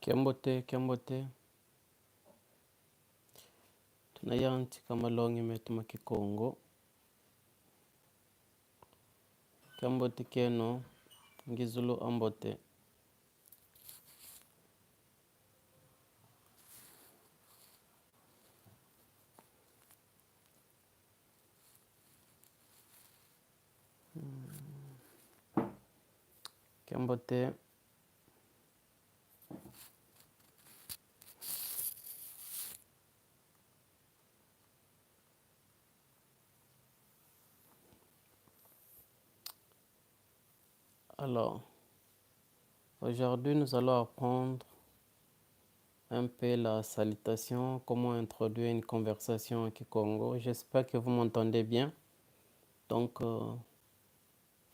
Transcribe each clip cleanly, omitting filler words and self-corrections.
Kiambote. Tunayanti kama longi metuma kikongo. Kiambote keno ngizulu ambote. Kiambote. Alors, aujourd'hui nous allons apprendre un peu la salutation, comment introduire une conversation en Kikongo. J'espère que vous m'entendez bien. Donc,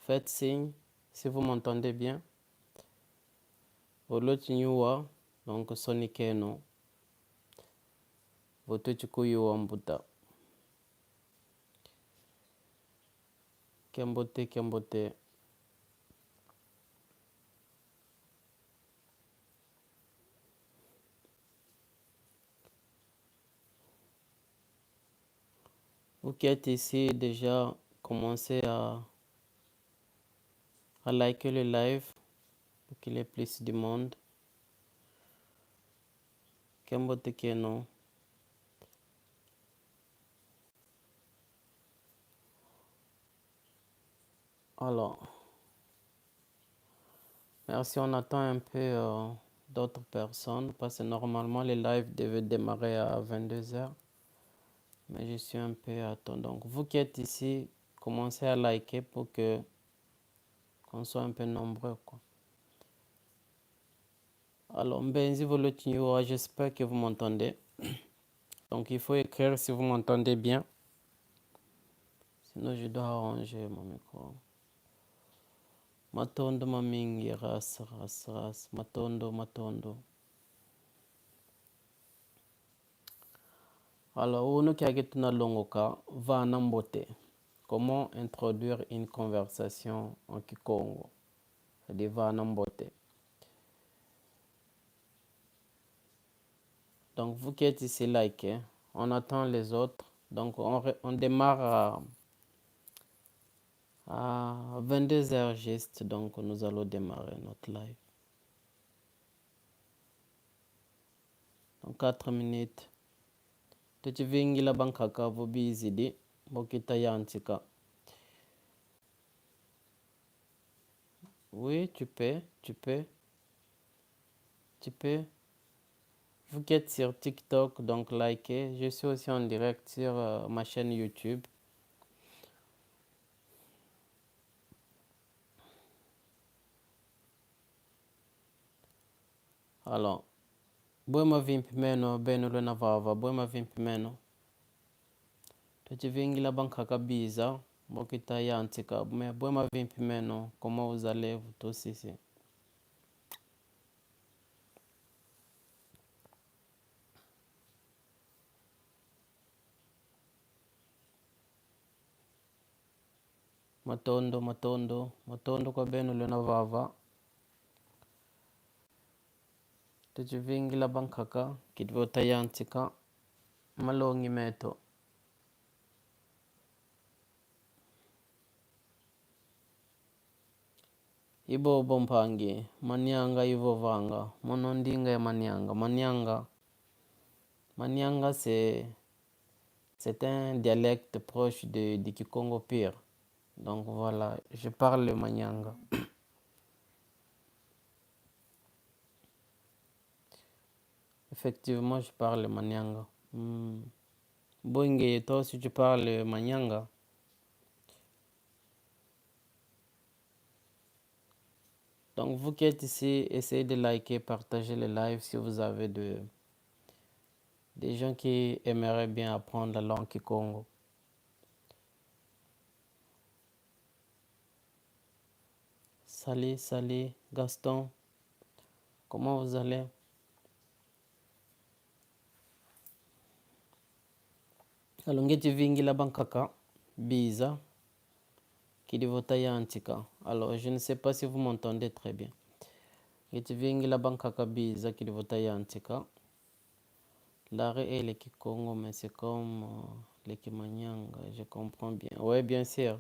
faites signe si vous m'entendez bien. Olochinyuwa, donc sonikeno. Votochikuyuwa mbuta. Kiambote. Vous qui êtes ici, déjà commencez à liker le live pour qu'il y ait plus de monde. Kiambote keno. Alors, merci, on attend un peu d'autres personnes parce que normalement les lives devaient démarrer à 22h. Mais je suis un peu à temps. Donc, vous qui êtes ici, commencez à liker pour qu'on soit un peu nombreux, quoi. Alors, Mbenzi Volotinho, j'espère que vous m'entendez. Donc, il faut écrire si vous m'entendez bien. Sinon, je dois arranger mon micro. Matondo mamingi, ras. Matondo. Alors, uno kiagetuna longoka, va nambote. Comment introduire une conversation en Kikongo? C'est-à-dire va nambote. Donc, vous qui êtes ici, likez. On attend les autres. Donc, on démarre à 22h juste. Donc, nous allons démarrer notre live. Dans 4 minutes. Tuchivingila bankaka vobizidi. Bokita yantika. Oui, tu peux. Vous qui êtes sur TikTok, donc likez. Je suis aussi en direct sur ma chaîne YouTube. Alors, bwema vimpi meno beno lwena vava, bwema vimpi meno. Tuchivingila bankaka biza. Bokita yantika. Bwema vimpi meno. Comment vous allez, vous tous ici? Matondo kwa beno lwena vava. Tuchivingila bankaka kitvota yantika. Malongi meto. Ibo bompangi. Manyanga ivo vanga. Monondinga ya manyanga. Manyanga c'est un dialecte proche du Kikongo pire. Donc voilà, je parle le manyanga. Effectivement, je parle le manyanga. Boingue, toi aussi tu parles le manyanga. Donc vous qui êtes ici, essayez de liker, partager le live si vous avez des gens qui aimeraient bien apprendre la langue Kikongo. Salut, Gaston. Comment vous allez? Alors, ngeti vingi la bankaka, biza, qui devota yantika. Alors, je ne sais pas si vous m'entendez très bien. iti vingi la banka kabiza kili votayantika. L'arrêt et les Kikongo, mais c'est comme les Kimanyanga, je comprends bien. Oui, bien sûr.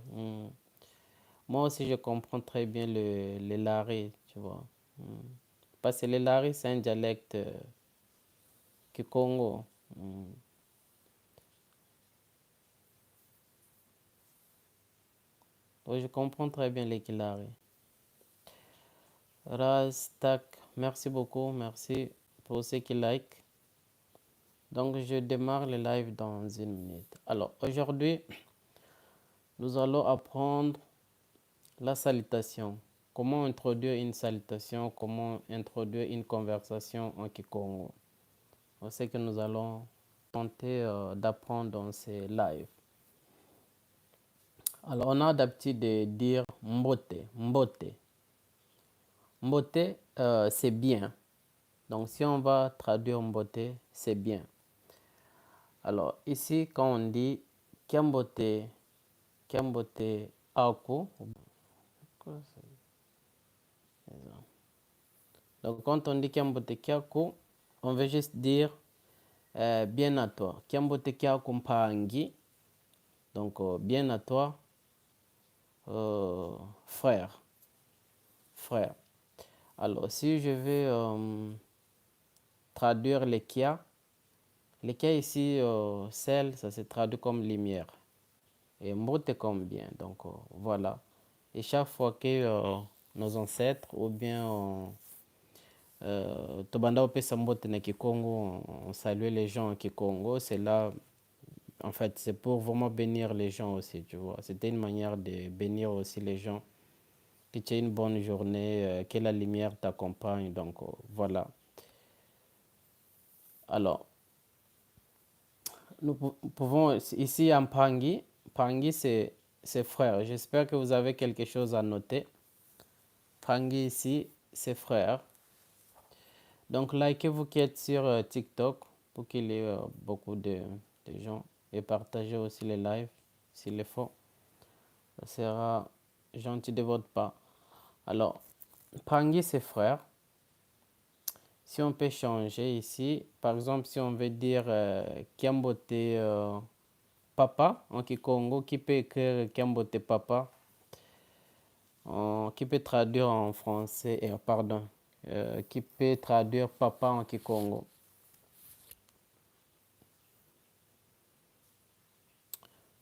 Moi aussi, je comprends très bien le Lari, tu vois. Parce que le Lari, c'est un dialecte Kikongo. Oui, je comprends très bien les Kilari. Rastak, merci beaucoup, merci pour ceux qui like. Donc, je démarre le live dans une minute. Alors, aujourd'hui, nous allons apprendre la salutation. Comment introduire une salutation, comment introduire une conversation en Kikongo. C'est ce que nous allons tenter d'apprendre dans ces lives. Alors, on a d'habitude de dire mbote, mbote. Mbote, c'est bien. Donc, si on va traduire mbote, c'est bien. Alors, ici, quand on dit kiambote, kiambote aku. Donc, quand on dit kiambote kiaku, on veut juste dire bien à toi. Kiambote kiaku mpangi. Donc, bien à toi, frère. Frère. Alors, si je vais traduire les kia ici, sel, ça se traduit comme lumière. Et mbote comme bien. Donc, voilà. Et chaque fois que nos ancêtres ou bien Tobanda Opesa Mbote na Kikongo, on saluait les gens en Kikongo, c'est là, en fait, c'est pour vraiment bénir les gens aussi, tu vois. C'était une manière de bénir aussi les gens. Que tu aies une bonne journée, que la lumière t'accompagne, donc voilà. Alors, nous pouvons, ici en Pangi, Pangi c'est frère. J'espère que vous avez quelque chose à noter. Pangi ici, c'est frère. Donc, likez-vous qui êtes sur TikTok pour qu'il y ait beaucoup de gens et partagez aussi les lives s'il le faut. Ça sera gentil de votre part. Alors, Pangi, c'est frère. Si on peut changer ici, par exemple, si on veut dire Kiambote papa en Kikongo, qui peut écrire Kiambote papa, qui peut traduire en français, pardon, qui peut traduire papa en Kikongo.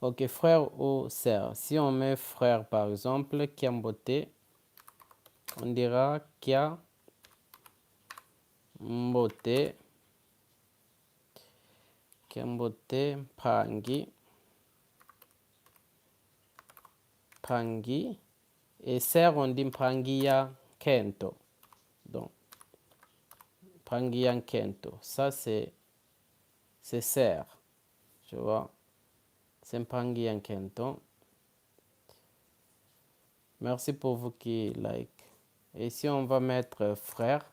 Ok, frère ou sœur. Si on met frère, par exemple, Kiambote, on dira Kia Mbote, Kiambote Pangi, Pangi. Et sœur, on dit Pangia Kento. Donc, Pangia Kento. Ça, c'est sœur. Tu vois. C'est Pangia Kento. Merci pour vous qui like. Et si on va mettre frère,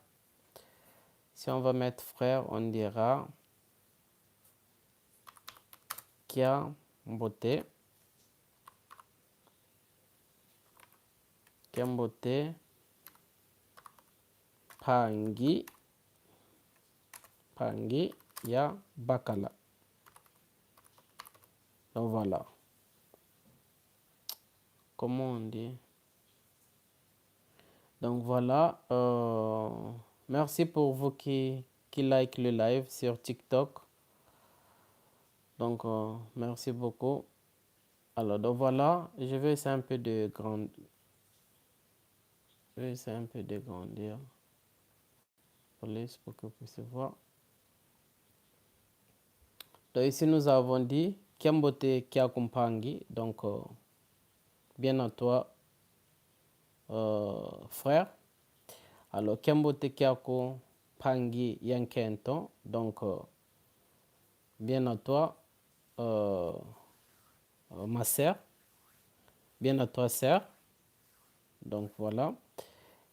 on dira Kia Mbote, Kiambote Pangi, Pangi ya Bakala. Donc voilà. Comment on dit? Donc voilà. Merci pour vous qui like le live sur TikTok. Donc merci beaucoup. Alors donc voilà. Je vais essayer un peu de grandir. Pour que vous puissiez voir. Donc ici nous avons dit Kiambote Kiakumpangi. Donc bien à toi frère. Alors Kiambote Kiakumpangi Yankento. Donc bien à toi ma sœur. Bien à toi sœur. Donc voilà.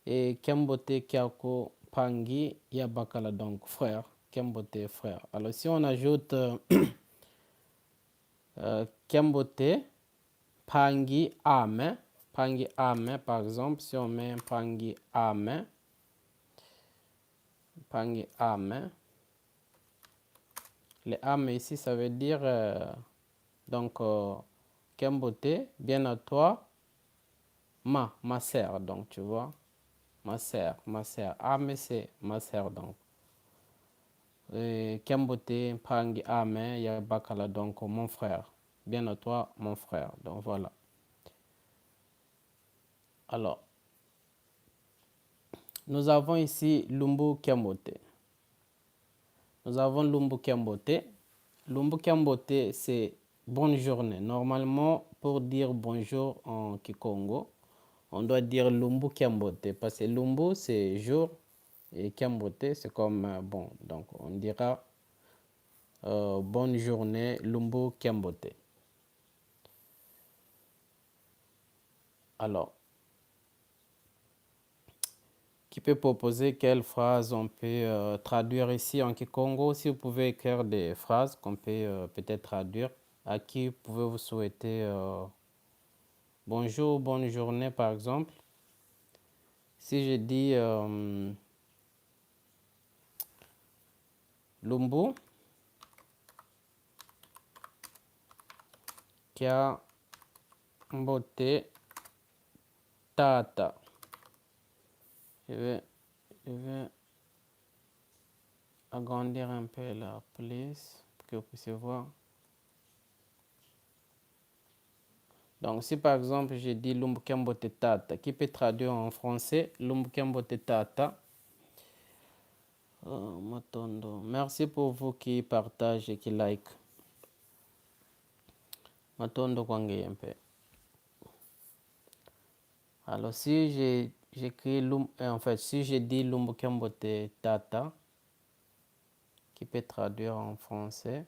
Et Kiambote Kiako Pangi Yabakala, donc frère. Kiambote frère. Alors si on ajoute Kiambote Pangi Ame, Pangi Ame par exemple, si on met Pangi Ame, pangi ame. Les ame ici, ça veut dire, donc, Kembote, bien à toi, ma sœur, donc, tu vois. Ma sœur. Ame, c'est ma sœur, donc. Kembote, pangi ame, yabakala, donc, mon frère. Bien à toi, mon frère. Donc, voilà. Alors, nous avons ici Lumbu Kembote. Nous avons Lumbu Kembote. Lumbu Kembote, c'est bonne journée. Normalement, pour dire bonjour en Kikongo, on doit dire Lumbu Kembote. Parce que Lumbu, c'est jour. Et Kembote, c'est comme bon. Donc, on dira bonne journée, Lumbu Kembote. Alors, qui peut proposer quelle phrase on peut traduire ici en Kikongo? Si vous pouvez écrire des phrases qu'on peut peut-être traduire, à qui pouvez-vous souhaiter bonjour, bonne journée par exemple? Si je dis Lumbu Kia Mbote Tata. Je vais agrandir un peu la place pour que vous puissiez voir. Donc, si par exemple je dis Lumbu Kia Mbote Tata, qui peut traduire en français Lumbu Kia Mbote Tata? Matondo. Merci pour vous qui partagent et qui like. Matondo Kwange un peu. Alors, si j'écris en fait, si je dis Lumbu Kia Mbote Tata, qui peut traduire en français?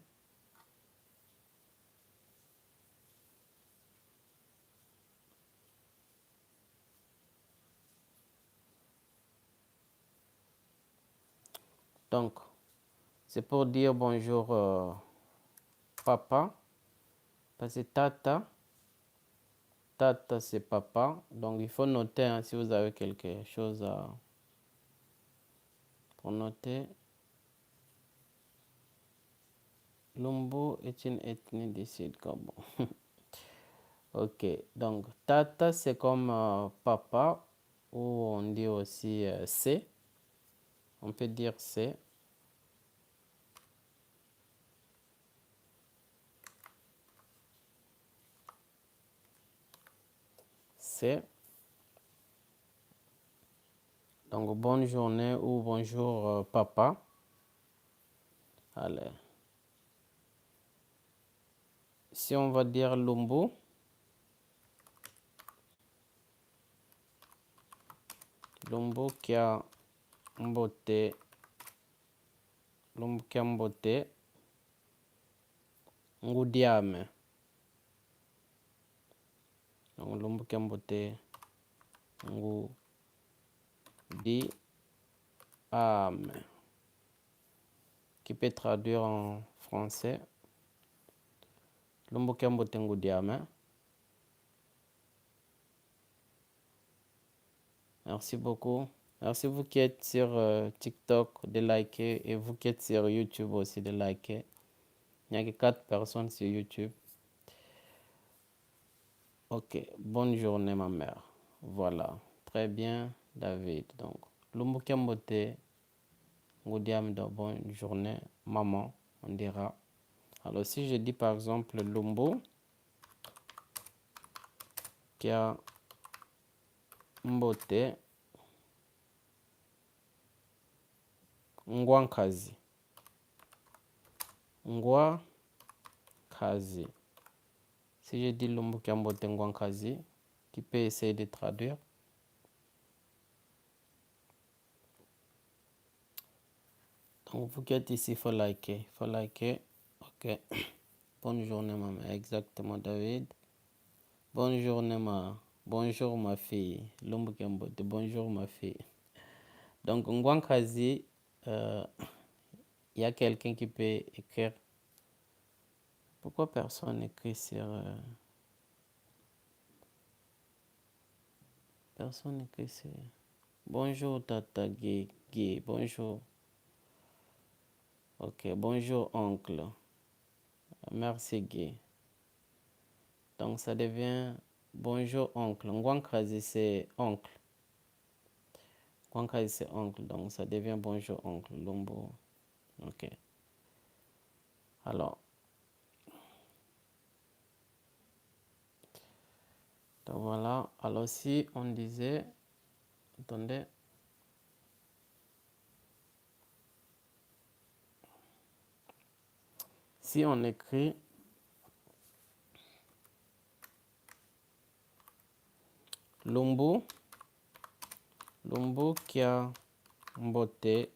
Donc, c'est pour dire bonjour papa, parce que tata c'est papa. Donc, il faut noter hein, si vous avez quelque chose pour noter. Lumbu est une ethnie du Sud Gabon. Ok, donc tata c'est comme papa, ou on dit aussi c'est. On peut dire c'est. C'est. Donc bonne journée ou bonjour papa. Allez. Si on va dire Lumbu, Lumbu Kia Mbote, Lumbu Kia Mbote Ngudiame. Donc Lumbu Kia Mbote Ngudiame. Qui peut traduire en français Lumbu Kia Mbote Ngudiame. Merci beaucoup. Merci vous qui êtes sur TikTok de liker et vous qui êtes sur YouTube aussi de liker. Il n'y a que 4 personnes sur YouTube. Ok, bonne journée ma mère. Voilà, très bien David. Donc, Lumbu Kia Mbote Ngudiam de bonne journée maman, on dira. Alors si je dis par exemple Lumbu Kia Mbote Ngwankazi. Ngwankazi. Si je dis Lumbu Kia Mbote Ngwankazi, qui peut essayer de traduire? Donc vous qui êtes ici, il faut liker. Ok. Bonne journée maman. Exactement David. Bonne journée bonjour ma fille. Lumbu Kia Mbote. Bonjour ma fille. Donc Ngwankazi, il y a quelqu'un qui peut écrire. Pourquoi personne écrit sur... Personne écrit sur... Bonjour Tata Guy. Bonjour. Ok, bonjour oncle. Merci Guy. Donc ça devient bonjour oncle. Ngwankrazi c'est oncle. Ngwankrazi c'est oncle. Donc ça devient bonjour oncle. Lumbu. Ok. Alors. Donc voilà. Alors si on disait. Attendez. Si on écrit Lumbu. Lumbu kia mbote.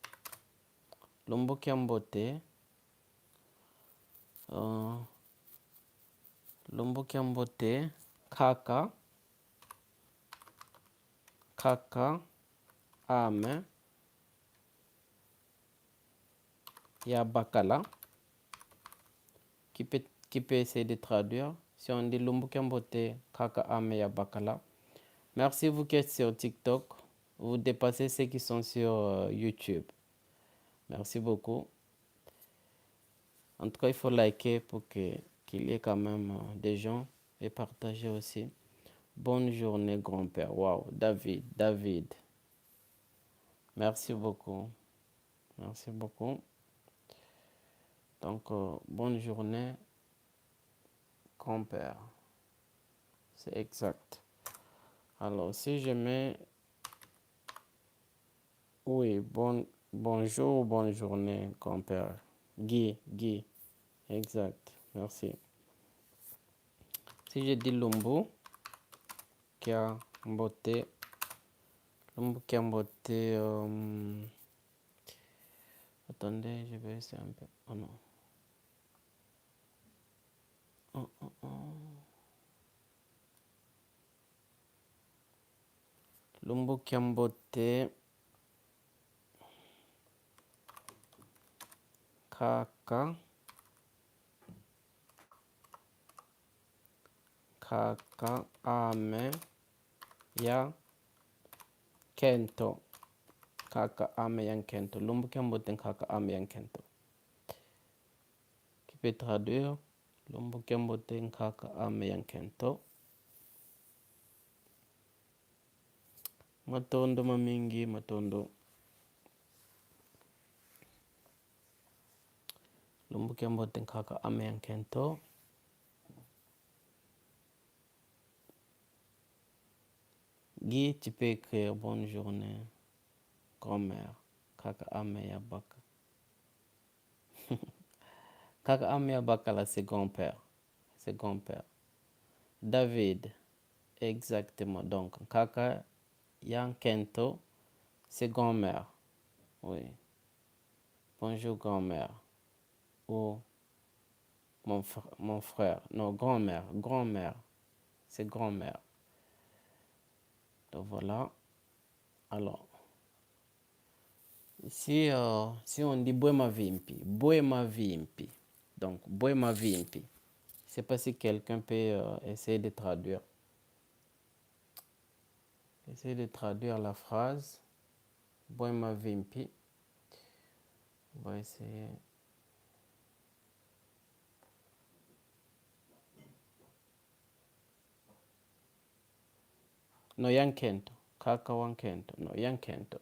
Lumbu kia mbote. Lumbu kia mbote. Kaka. Kaka. Ame. Ya bakala. Qui peut essayer de traduire. Si on dit Lumbu kia mbote. Kaka ame ya bakala. Merci vous qui êtes sur TikTok. Vous dépassez ceux qui sont sur YouTube. Merci beaucoup. En tout cas, il faut liker pour qu'il y ait quand même des gens et partager aussi. Bonne journée, grand-père. Wow, David. Merci beaucoup. Merci beaucoup. Donc, bonne journée, grand-père. C'est exact. Alors, si je mets... Oui, bonjour, bonne journée, grand-père. Guy. Exact. Merci. Si je dis Lumbu, kia mbote. Lumbu kia mbote... Attendez, je vais essayer un peu. Oh non. Lumbu kia mbote. Kaka ame ya kento. Kaka ame ya kento. Lumbu kia mbote kaka ame ya kento. Qui peut traduire? Lumbu kia mbote kaka ame ya kento. Matondo mamingi, matondo. Lumbu kia mbote kaka ame ya kento. Guy, tu peux écrire bonne journée, grand-mère. Kaka ame ya baka. Kaka ame ya baka là, c'est grand-père. C'est grand-père. David, exactement. Donc, kaka yan kento, c'est grand-mère. Oui. Bonjour, grand-mère. Ou mon frère. Non, grand-mère. Grand-mère. C'est grand-mère. Donc voilà. Alors, si on dit Bwema Vimpi. Bwema Vimpi. Donc, Bwema Vimpi. Je ne sais pas si quelqu'un peut essayer de traduire. Essayer de traduire la phrase. Bwema Vimpi. On va essayer. No, yankento. Kaka wankento. No, yankento.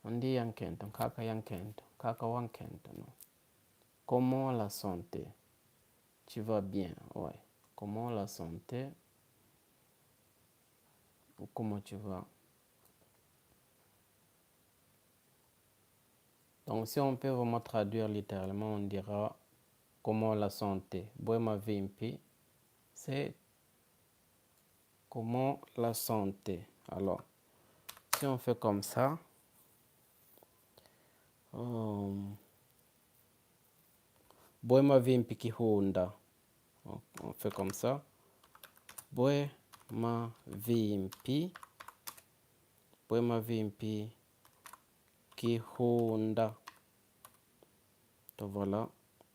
On dit yankento. Kaka yankento. Kaka wankento. No. Comment la santé? Tu vas bien? Ouais. Comment la santé? Ou comment tu vas? Donc, si on peut vraiment traduire littéralement, on dira comment la santé. Bwema Vimpi, c'est comment la santé. Alors, si on fait comme ça, Bwema Vimpi Kihunda. On fait comme ça. Bwema Vimpi. Bwema Vimpi Kihunda. Donc voilà.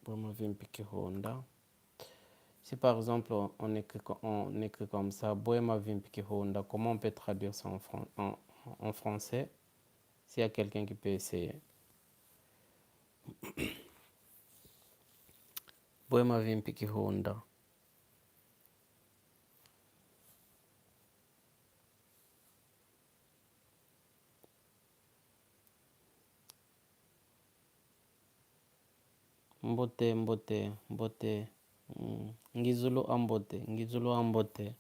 Bwema Vimpi Kihunda. Si par exemple on écrit comme ça, Bwema Vimpi Kihunda, comment on peut traduire ça en français? S'il y a quelqu'un qui peut essayer. Bwema vimpi Kihunda. Mbote, mbote, mbote. Ngizulu ambote, ngizulu ambote.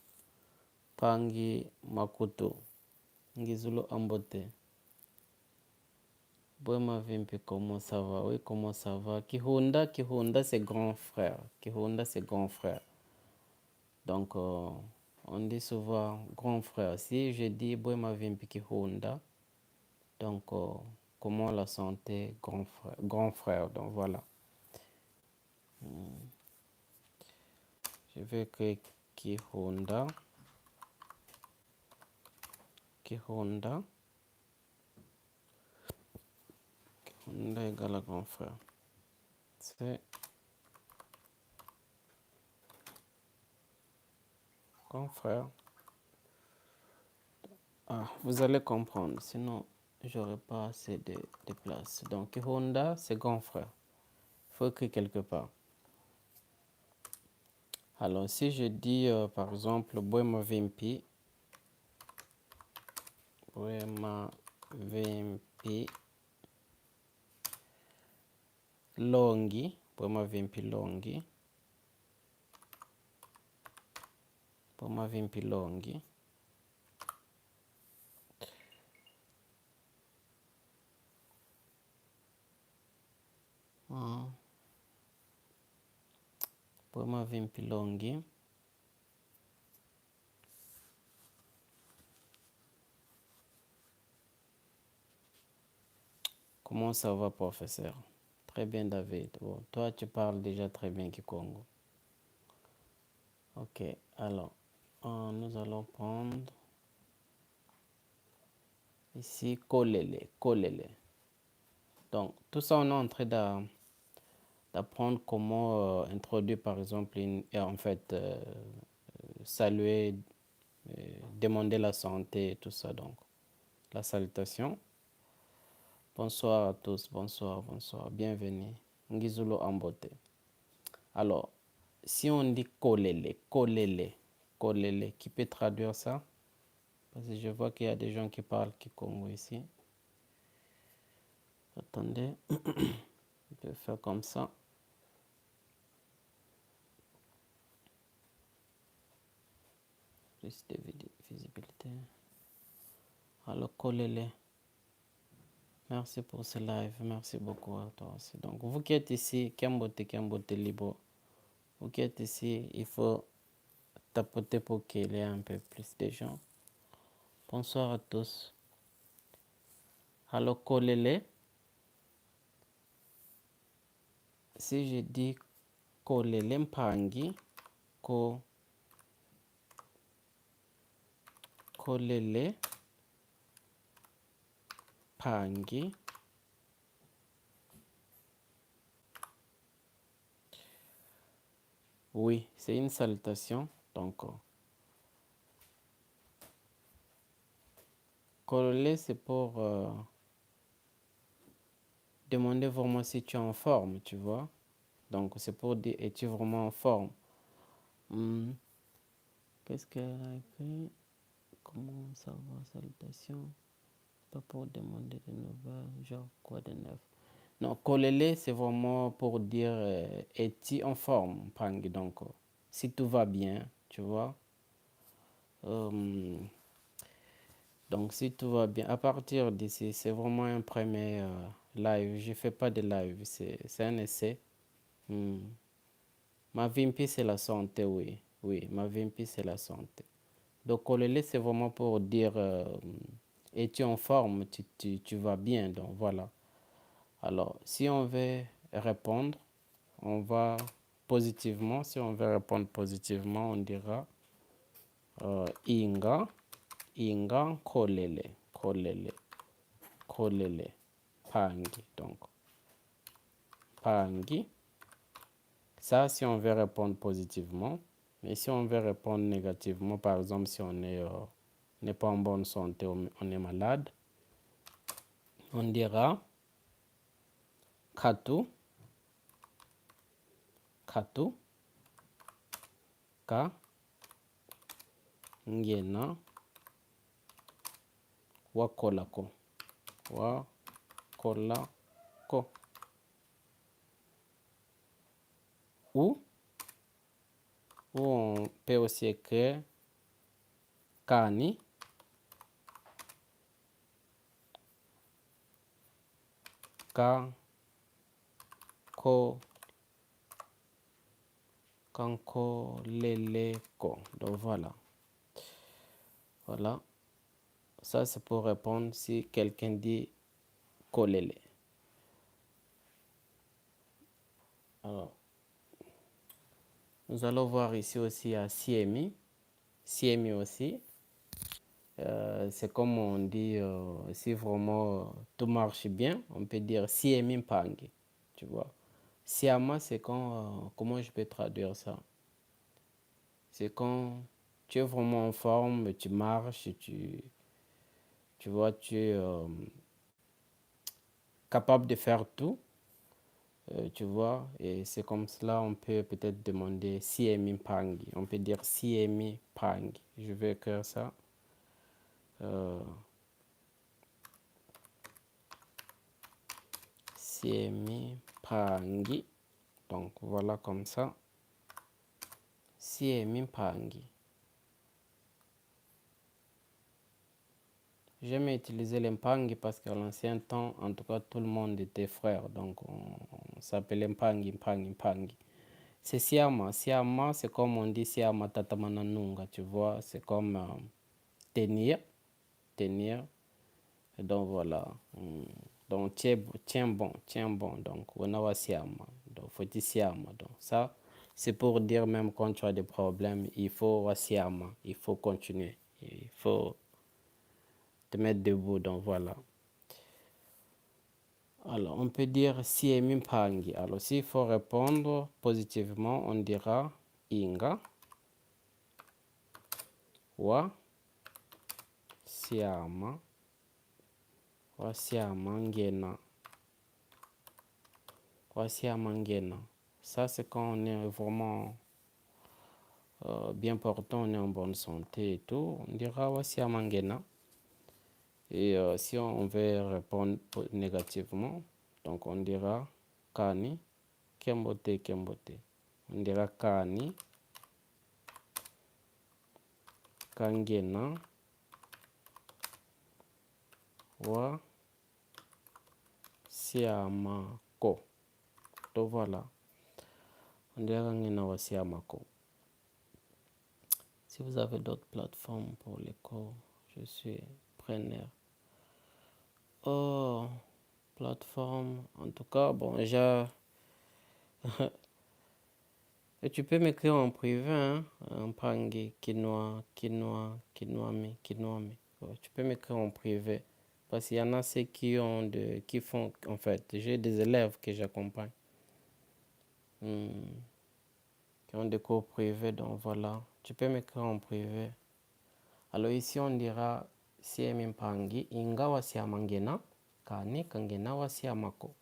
Pangi makuto. Ngizulu ambote. Bwema vimpi, comment ça va? Oui, comment ça va? Kihunda, Kihunda c'est grand frère. Kihunda c'est grand frère. Donc, on dit souvent grand frère. Si je dis Bwema vimpi Kihunda, donc comment la santé, grand frère. Donc voilà. Je vais créer Kihunda. Kihunda. Kihunda égale à grand frère. C'est grand frère. Ah, vous allez comprendre, sinon j'aurai pas assez de place. Donc Kihunda, c'est grand frère. Il faut écrire quelque part. Alors si je dis par exemple Bwema vimpi, Bwema vimpi longi, Bwema vimpi longi, Bwema vimpi longi. Bwema vimpi longi. Comment ça va, professeur? Très bien, David. Bon, toi, tu parles déjà très bien Kikongo. Ok, alors, nous allons prendre ici Kolele, Kolele. Donc, tout ça, on est en train d'apprendre comment introduire, par exemple, saluer, demander la santé et tout ça. Donc, la salutation. Bonsoir à tous, bonsoir, bonsoir, bienvenue. Ngizulu Ambote. Alors, si on dit Kolele, Kolele, Kolele, qui peut traduire ça? Parce que je vois qu'il y a des gens qui parlent Kikongo ici. Attendez, je vais faire comme ça. Plus de visibilité. Alors, Kolele. Merci pour ce live. Merci beaucoup à toi aussi. Donc, vous qui êtes ici, Kembote Libo. Vous qui êtes ici, il faut tapoter pour qu'il y ait un peu plus de gens. Bonsoir à tous. Alors, Kolele. Si je dis Kolele Mpangi, Kolele Pangi. Oui, c'est une salutation. Donc, Kolele, c'est pour demander vraiment si tu es en forme, tu vois. Donc, c'est pour dire, es-tu vraiment en forme? Qu'est-ce qu'elle a écrit? Comment ça va, salutation? Pas pour demander de nouvelles, genre quoi de neuf? Non, Kolele, c'est vraiment pour dire, es-tu en forme, Pangi? Donc, si tout va bien, tu vois. Donc, si tout va bien, à partir d'ici, c'est vraiment un premier live. Je ne fais pas de live, c'est un essai. Ma vimpi, c'est la santé, oui. Oui, ma vimpi, c'est la santé. Donc, Kolele, c'est vraiment pour dire, es-tu en forme, tu vas bien, donc voilà. Alors, si on veut répondre, on va positivement. Si on veut répondre positivement, on dira Inga, Inga, Kolele, Kolele, Kolele, Pangi. Donc, Pangi. Ça, si on veut répondre positivement. Mais si on veut répondre négativement, par exemple, si on n'est pas en bonne santé, on est malade, on dira Katu, katu ka ngena wakolako ou on peut aussi écrire kani kankoleleko. Donc voilà. Voilà. Ça c'est pour répondre si quelqu'un dit kolele. Alors, nous allons voir ici aussi à siemi. Siemi aussi. C'est comme on dit, si vraiment tout marche bien, on peut dire siemi mpangi. Tu vois. Siama, c'est quand, comment je peux traduire ça? C'est quand tu es vraiment en forme, tu marches, tu vois, tu es capable de faire tout, tu vois, et c'est comme cela on peut peut-être demander siemi mpangi. On peut dire siemi pangi. Je vais écrire ça. Siemi pangi. Donc voilà comme ça. Siemi mpangi. J'aime utiliser les mpangi parce qu'à l'ancien temps, en tout cas, tout le monde était frère. Donc, on s'appelait mpangi. C'est siama. Siama, c'est comme on dit siama tatamananunga, tu vois. C'est comme tenir. Et donc, voilà. Donc, tiens bon. Donc, on siama. Donc, faut-il siama. Donc, ça, c'est pour dire même quand tu as des problèmes, il faut siama. Il faut continuer. Il faut te mettre debout. Donc, voilà. Alors, on peut dire siemi mpangi. Alors, s'il faut répondre positivement, on dira inga wa siama ngena. Ça, c'est quand on est vraiment bien portant, on est en bonne santé et tout. On dira wa siama ngena. Et si on veut répondre négativement, donc on dira kani kembote. On dira kani kangena wa siamako. Donc voilà. On dira kangena wa siamako. Si vous avez d'autres plateformes pour les cours, je suis preneur. Oh, plateforme. En tout cas, bon, déjà. Et tu peux m'écrire en privé, hein, en pangi, quinoa. Tu peux m'écrire en privé. Parce qu'il y en a ceux qui font, en fait, j'ai des élèves que j'accompagne. Qui ont des cours privés, donc voilà. Tu peux m'écrire en privé. Alors ici, on dira siemi mpangi, ingawa siamangena, kani kangena wa siamako.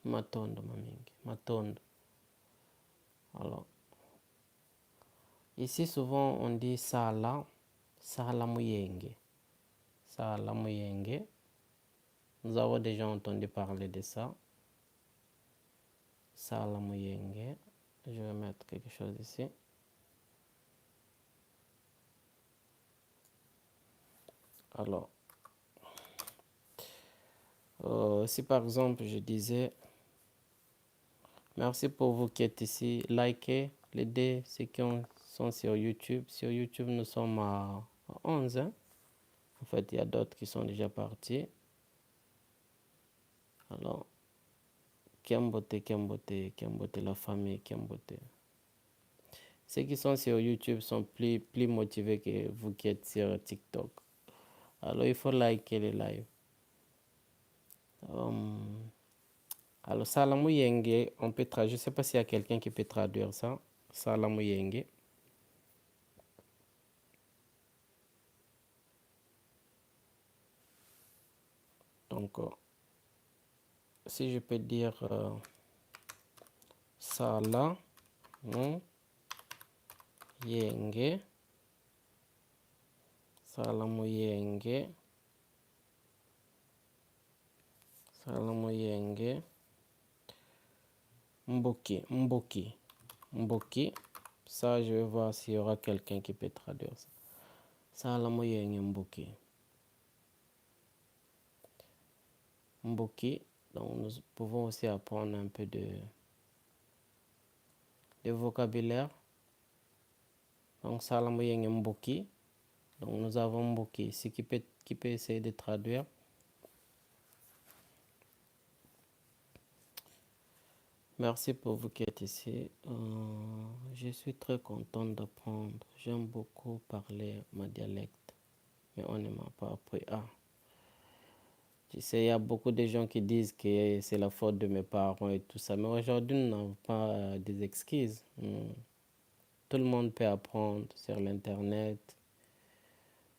Matondo mamingi, matondo. Alors, ici souvent on dit sala muyenge. Sala muyenge. Nous avons déjà entendu parler de ça. Sala muyenge. Je vais mettre quelque chose ici. Alors, si par exemple je disais merci pour vous qui êtes ici, likez les deux, ceux qui sont sur YouTube. Sur YouTube, nous sommes à 11. Hein? En fait, il y a d'autres qui sont déjà partis. Alors, Kiambote, la famille Kiambote. Ceux qui sont sur YouTube sont plus motivés que vous qui êtes sur TikTok. Alors, il faut liker les lives. Alors, Salamu Yenge, on peut traduire. Je ne sais pas s'il y a quelqu'un qui peut traduire ça. Salamu Yenge. Donc, si je peux dire Sala mu yenge, Sala mu yenge, Sala mu yenge, Mboki, Mboki, Mboki. Ça, je vais voir s'il y aura quelqu'un qui peut traduire ça. Sala mu yenge Mboki. Mboki. Donc, nous pouvons aussi apprendre un peu de vocabulaire. Donc, Sala mu yenge Mboki. Donc, nous avons Mboki ici qui peut essayer de traduire. Merci pour vous qui êtes ici. Je suis très content d'apprendre. J'aime beaucoup parler ma dialecte, mais on ne m'a pas appris. Tu sais, il y a beaucoup de gens qui disent que c'est la faute de mes parents et tout ça, mais aujourd'hui, nous n'avons pas des excuses. Tout le monde peut apprendre sur l'Internet,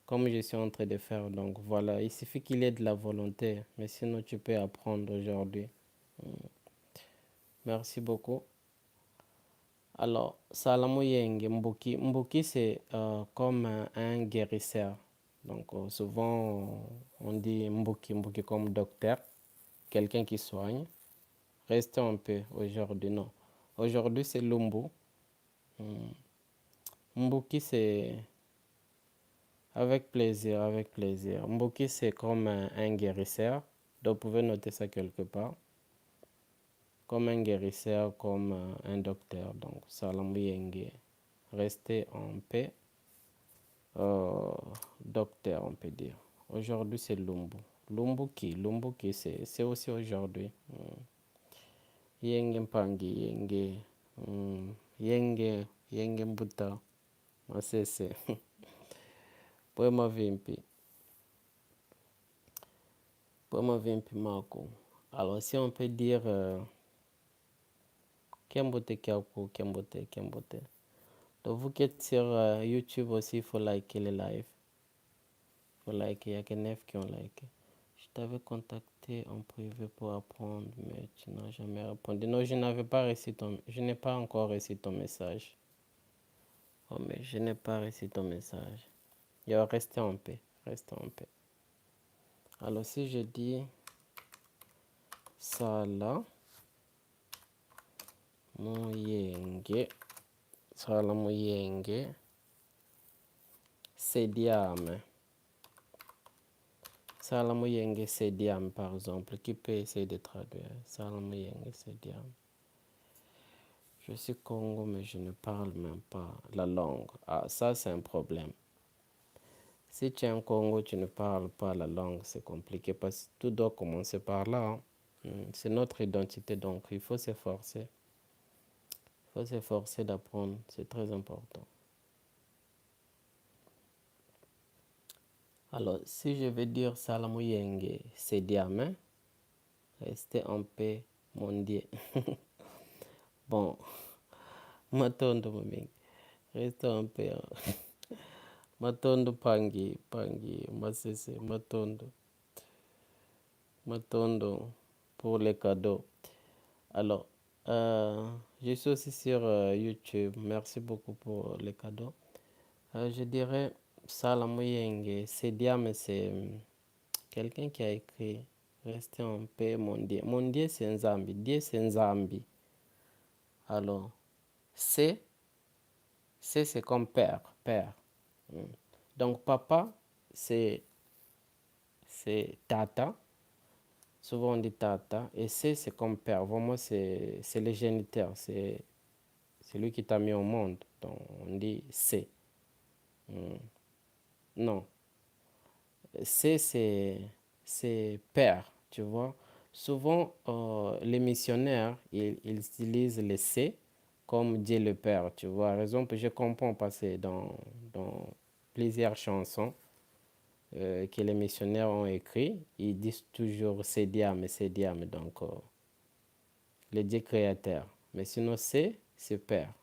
comme je suis en train de faire. Donc voilà, il suffit qu'il y ait de la volonté, mais sinon tu peux apprendre aujourd'hui. Merci beaucoup. Alors, Salamu Yenge, Mboki. Mboki, c'est comme un guérisseur. Donc, souvent, on dit Mboki, Mboki comme docteur, quelqu'un qui soigne. Restez un peu aujourd'hui, non. Aujourd'hui, c'est Lumbu. Mboki, c'est avec plaisir, avec plaisir. Mboki, c'est comme un guérisseur. Donc, vous pouvez noter ça quelque part. Comme un guérisseur, comme un docteur. Donc, Salamu Yenge. Restez en paix. Docteur, on peut dire. Aujourd'hui, c'est Lumbu. Lumbu qui c'est aussi aujourd'hui. Yenge Mpangi, Yenge Mbuta. Masese. Poema vimpi. Poema vimpi Mako. Alors, si on peut dire Kembote Kiaku, Kembote. Donc, vous qui êtes sur YouTube aussi, il faut liker les lives. Il faut liker, il n'y a que 9 qui ont liké. Je t'avais contacté en privé pour apprendre, mais tu n'as jamais répondu. Non, je n'ai pas encore reçu ton message. Oh, mais je n'ai pas reçu ton message. Restez en paix, restez en paix. Alors, si je dis Sala Muyenge, Sala Muyenge, Sediame. Sala Muyenge Sediame, par exemple. Qui peut essayer de traduire? Sala Muyenge Sediame. Je suis Congo, mais je ne parle même pas la langue. Ça, c'est un problème. Si tu es en Congo, tu ne parles pas la langue, c'est compliqué parce que tout doit commencer par là. C'est notre identité, donc il faut s'efforcer. Il faut s'efforcer d'apprendre, c'est très important. Alors, si je veux dire Salamu Yenge, c'est Diamant, restez en paix, mon Dieu. Bon, Matondo Muming, restez en paix. Matondo Pangi, Masese, Matondo pour les cadeaux. Alors, je suis aussi sur YouTube. Merci beaucoup pour les cadeaux. Je dirais Salamu Yenge, c'est Diame, c'est quelqu'un qui a écrit Restez en paix, mon Dieu. Mon Dieu, c'est Nzambi. Dieu, c'est Nzambi. Alors, c'est comme père. Donc, papa, c'est Tata. Souvent, on dit Tata. Et c'est comme père. Vraiment, c'est le géniteur. C'est lui qui t'a mis au monde. Donc, on dit c'est. Non. C'est père, tu vois. Souvent, les missionnaires, ils utilisent le C comme Dieu le Père, tu vois. Par exemple, je comprends parce que dans plusieurs chansons que les missionnaires ont écrites, ils disent toujours c'est Diam, donc le Dieu créateur. Mais sinon, c'est Père.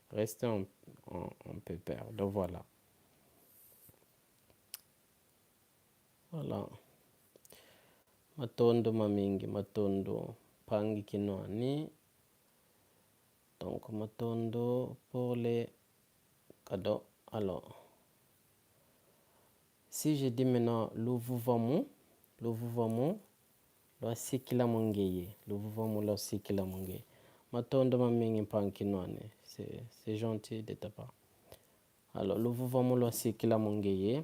Restez un peu Père. Donc voilà. Voilà. matondo mamingi, matondo pangi kinwani. Donc matondo pour les cadeaux. Alors, si je dis maintenant luvuvamu, lo sikila mongeye, luvuvamu lo sikila mongeye. Matondo mamingi pangi kinwani. C'est gentil de ta part. Alors, luvuvamu lo sikila mongeye.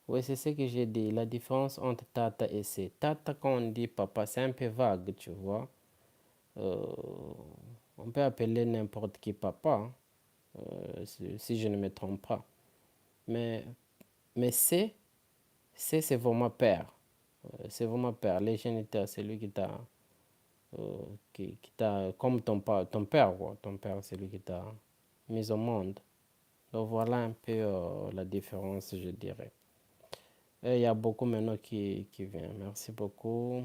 Oui, c'est ce que j'ai dit. La différence entre tata et c'est. Tata, quand on dit papa, c'est un peu vague, tu vois. On peut appeler n'importe qui papa, si je ne me trompe pas. Mais c'est vraiment père. C'est vraiment père. Les géniteurs, c'est lui qui t'a, qui t'a, comme ton père, quoi. Ton père, c'est lui qui t'a mis au monde. Donc voilà un peu la différence, je dirais. Et il y a beaucoup maintenant qui vient. Merci beaucoup.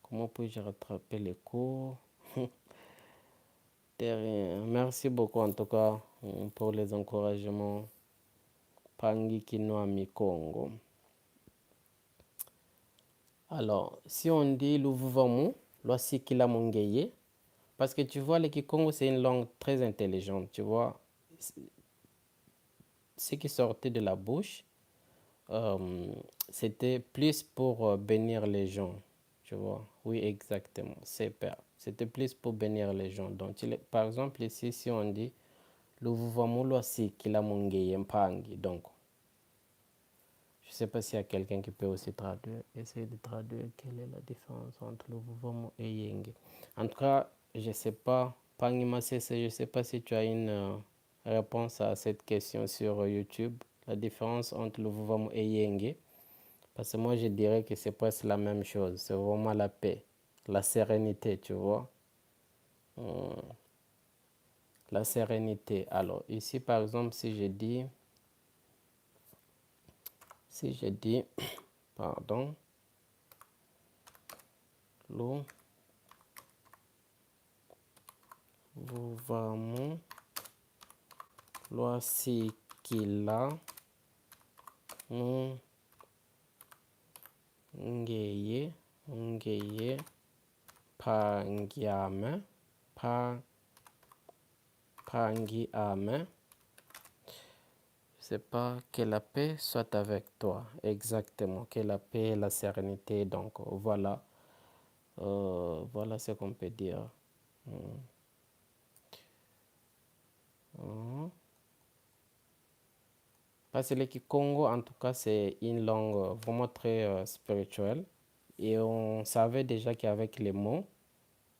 Comment puis-je rattraper les cours? De rien. Merci beaucoup en tout cas pour les encouragements. Pangi Kinoa Congo. Alors, si on dit Luvuvamu, Loisi Kila Mongeye, parce que tu vois, le Kikongo, c'est une langue très intelligente, tu vois. Ce qui sortait de la bouche, c'était plus pour bénir les gens, tu vois. Oui, exactement, c'est père. C'était plus pour bénir les gens. Donc, par exemple, ici, si on dit Luvuvamu Loisi Kila Mongeye Mpangi, donc, je ne sais pas s'il y a quelqu'un qui peut aussi traduire. Essayer de traduire quelle est la différence entre le Vuvomo et Yenge. En tout cas, je ne sais pas. Pangima CC, je ne sais pas si tu as une réponse à cette question sur YouTube. La différence entre le Vuvomo et Yenge. Parce que moi, je dirais que c'est presque la même chose. C'est vraiment la paix, la sérénité, tu vois. La sérénité. Alors, ici, par exemple, si je dis, pardon, l'eau, Vuvomo, Loisikila ngeye pangiame pangiame. C'est pas que la paix soit avec toi. Exactement. Que la paix et la sérénité. Donc voilà. Voilà ce qu'on peut dire. Parce que le Kikongo, en tout cas, c'est une langue vraiment très spirituelle. Et on savait déjà qu'avec les mots,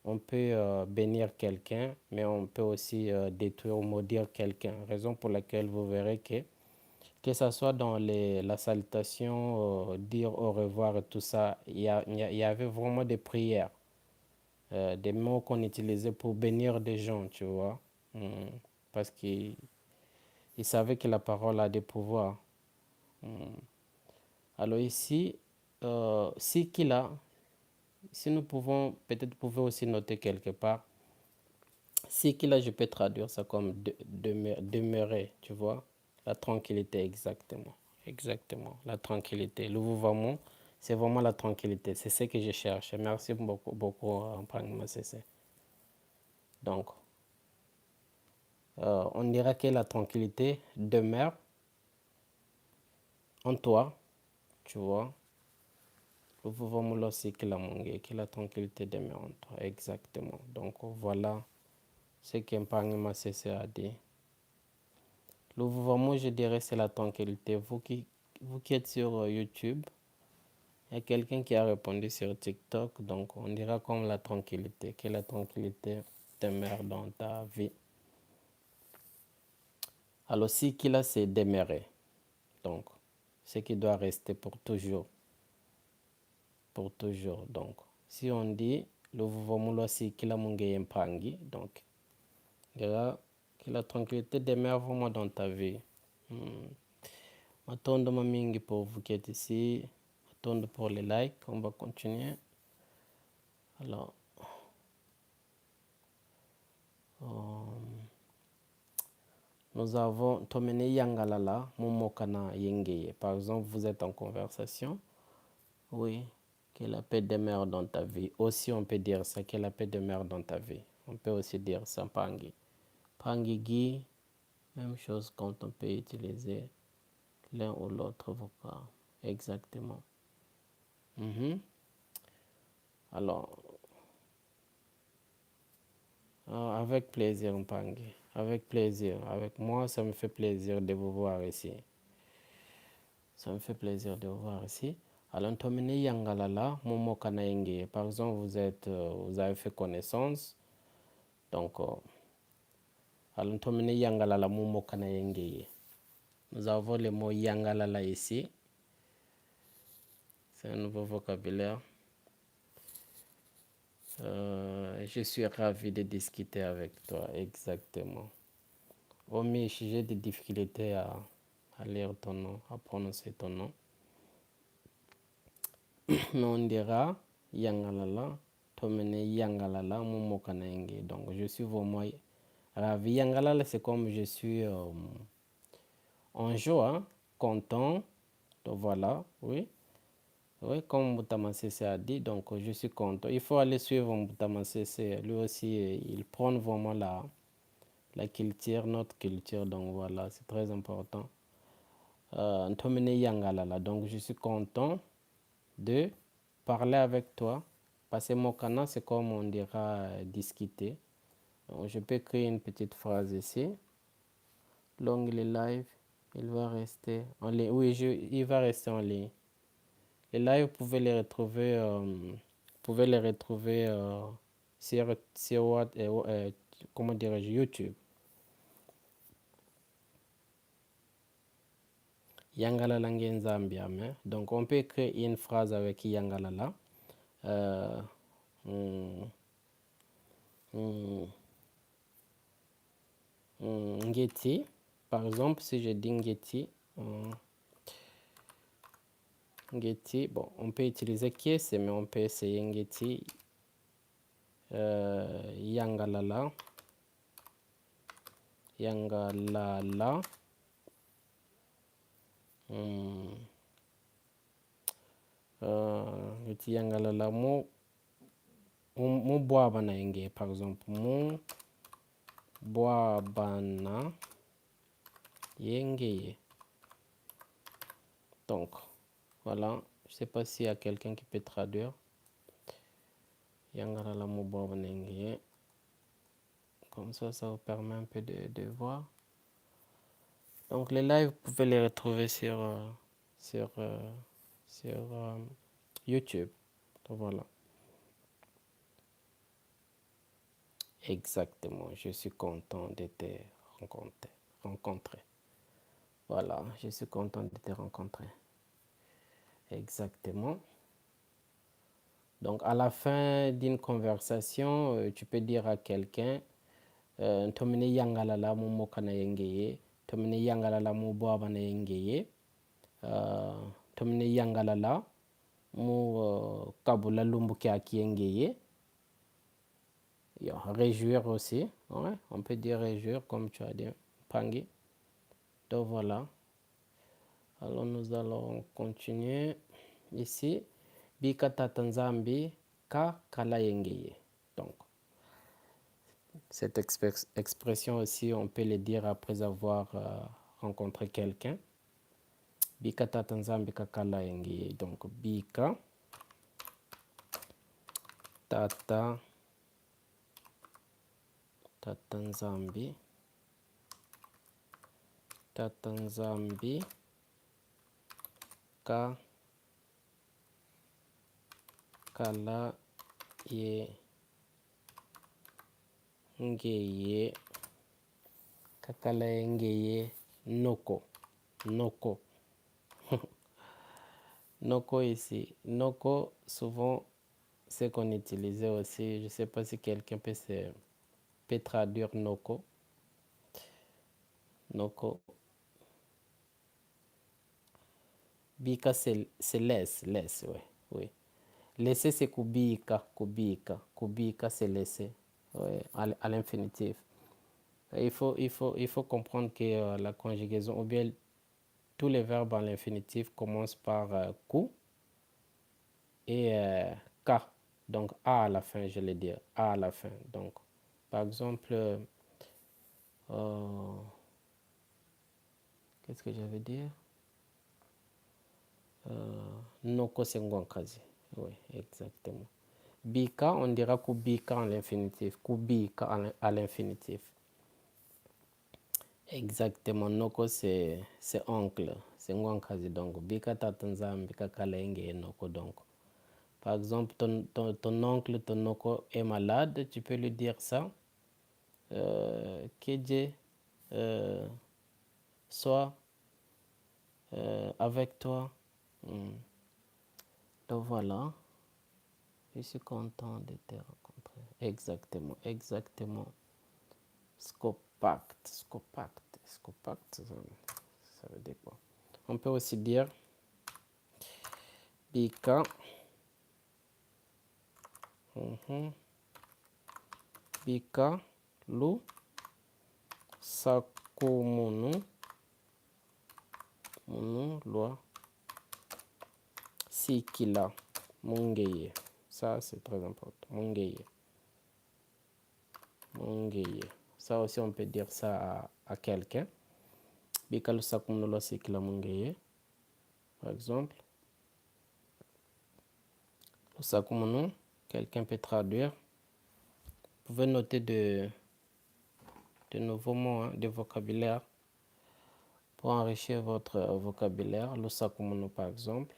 on peut bénir quelqu'un, mais on peut aussi détruire ou maudire quelqu'un. Raison pour laquelle vous verrez que ce soit dans la salutation, dire au revoir et tout ça, il y avait vraiment des prières, des mots qu'on utilisait pour bénir des gens, tu vois. Parce qu'ils savaient que la parole a des pouvoirs. Alors ici, si qu'il a, si nous pouvons, peut-être pouvez aussi noter quelque part, si qu'il a, je peux traduire ça comme demeurer, tu vois, la tranquillité, exactement, exactement, la tranquillité. Le mouvement, c'est vraiment la tranquillité, c'est ce que je cherche. Merci beaucoup, beaucoup, Prangma CC. Donc, on dira que la tranquillité demeure en toi, tu vois. Le mouvement aussi que la tranquillité demeure en toi, exactement. Donc, voilà ce qu'Prangma CC a dit. Le mouvement, je dirais, c'est la tranquillité. Vous qui êtes sur YouTube, il y a quelqu'un qui a répondu sur TikTok, donc on dira comme la tranquillité, que la tranquillité demeure dans ta vie. Alors, si qu'il a, c'est demeurer. Donc, ce qui doit rester pour toujours. Pour toujours. Donc, si on dit, le mouvement, si qu'il a mungé mpangi, donc, il dira que la tranquillité demeure vraiment dans ta vie. Matondo mamingi pour vous qui êtes ici. Matondo pour les likes. On va continuer. Alors, nous avons Tomene Yangalala, Momokana Yengeye. Par exemple, vous êtes en conversation. Oui, que la paix demeure dans ta vie. Aussi, on peut dire ça, que la paix demeure dans ta vie. On peut aussi dire ça, pangi. Pangi gi, même chose quand on peut utiliser l'un ou l'autre vocal. Exactement. Mhm. Alors, avec plaisir, Pangi. Avec plaisir. Avec moi, ça me fait plaisir de vous voir ici. Ça me fait plaisir de vous voir ici. Alors, Tomine Yangalala, Momo Kanaenge. Par exemple, vous avez fait connaissance. Donc, alors, Tomine Yangalala, Momo Kanaenge. Nous avons le mot Yangalala ici. C'est un nouveau vocabulaire. Je suis ravi de discuter avec toi, exactement. Omi, j'ai des difficultés à lire ton nom, à prononcer ton nom. Mais on dira Yangalala, Tomene Yangalala, Momokanaenge. Donc je suis vraiment ravi. Yangalala, c'est comme je suis en joie, content. Donc voilà, oui. Oui, comme Boutama Sese a dit, donc je suis content. Il faut aller suivre Boutama Sese. Lui aussi, il prend vraiment la culture, notre culture. Donc voilà, c'est très important. Ntomene Yangalala. Donc je suis content de parler avec toi. Parce que mon canal, c'est comme on dira discuter. Donc, je peux créer une petite phrase ici. L'onglet live, il va rester en ligne. Oui, il va rester en ligne. Les lives, vous pouvez les retrouver sur comment dirais-je, YouTube. Yangalala Zambia. Donc, on peut créer une phrase avec Yangalala. Ngeti, par exemple, si je dis Ngeti, Ngeti, bon, on peut utiliser Kiese, mais on peut essayer Ngeti, Yangalala, Yangalala, Ngeti Yangalala, mu boabana yenge, par exemple, mu boabana yenge. Donc, voilà, je ne sais pas s'il y a quelqu'un qui peut traduire. Yangalala mu boabana yenge. Comme ça vous permet un peu de voir. Donc les lives, vous pouvez les retrouver sur YouTube. Donc, voilà. Exactement. Je suis content de te rencontrer. Voilà. Je suis content de te rencontrer. Exactement. Donc à la fin d'une conversation, tu peux dire à quelqu'un Tomine yangalala mu mokana yengeye, Tomine yangalala mu boabana yengeye, Tomine yangalala mu kabula lumbuke akiengeye. Réjouir aussi, ouais, on peut dire réjouir comme tu as dit, Pangi. Donc voilà. Alors nous allons continuer ici. Bika tatanzambi ka kala yengeye. Donc cette expression aussi, on peut le dire après avoir rencontré quelqu'un. Bika tatanzambi ka kala yengeye. Donc bika tatanzambi ka kala yengeye, kakala yengeye noko. Noko ici. Noko, souvent, c'est qu'on utilisait aussi. Je ne sais pas si quelqu'un peut traduire Noko. Noko. Bika, c'est laisse, ouais. Oui. Laisser, c'est kubika. Kubika, c'est laisser. Ouais, à l'infinitif. Il faut comprendre que la conjugaison, ou bien tous les verbes à l'infinitif commencent par ku. et K. Donc A à la fin, je vais dire A à la fin. Donc, par exemple, qu'est-ce que j'avais dire? Noko Sengwankazi. Oui, exactement. Bika, on dira Kubika en l'infinitif. Kubika à l'infinitif. Exactement. Noko, c'est oncle. C'est Ngwankazi. Donc, Bika Tatanzam, Bika Kalenge, Noko. Donc, par exemple, ton oncle, ton Noko est malade, tu peux lui dire ça. Que soit avec toi. Donc voilà, je suis content de te rencontrer. Exactement, exactement. Scopact, scopact, scopact, ça veut dire quoi? On peut aussi dire Bika. Bika, Lu, Sakumunu, Munu, Loi, Sikila, Mungeye. Ça, c'est très important. Mungeye. Mungeye. Ça aussi, on peut dire ça à quelqu'un. Bika, Lu, Sakumunu, Loi, Sikila, Mungeye. Par exemple. Lu, Sakumunu, quelqu'un peut traduire. Vous pouvez noter de nouveaux mots, hein, de vocabulaire pour enrichir votre vocabulaire. Le sakumono, par exemple.